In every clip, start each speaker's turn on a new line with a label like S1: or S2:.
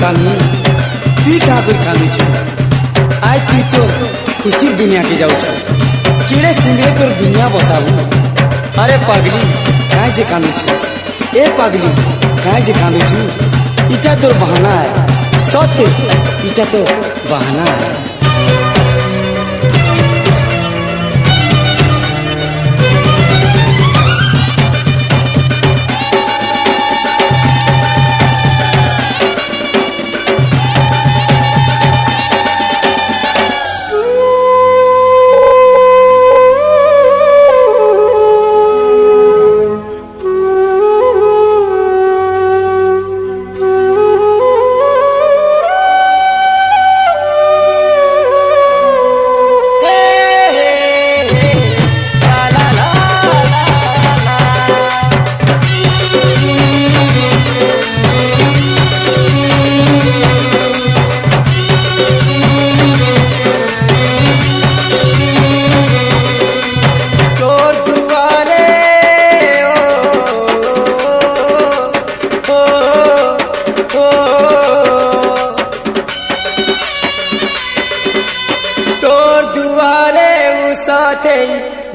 S1: कानू तू क्या कर कानू छ आज तू तो खुशी दुनिया के जाऊ छ केड़े सुंदर तोर दुनिया बसाबू। अरे पगली काहे जे कानू छ ए पगली काहे जे कानू छ इटा तोर बहाना है सत्य इटा तो बहाना है।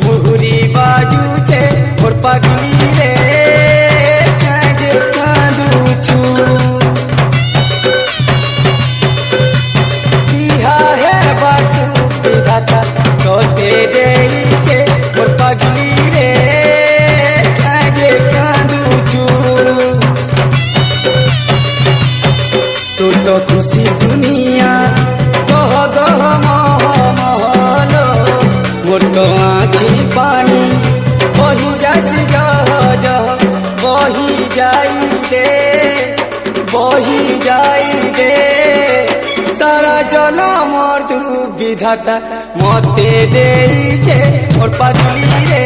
S1: मुहरी बाजू छे और पगली रे काजे कांदू छु बिहा है बातू विधाता तोते देई छे और पगली रे काजे कांदू छु। तू तो खुशी दुनिया गह गह महलो मोर तो आँखी पानी बही जासी जह जह बही जाई दे सारा जनम मोर तू विधाता मते देई छे मोर पगली रे।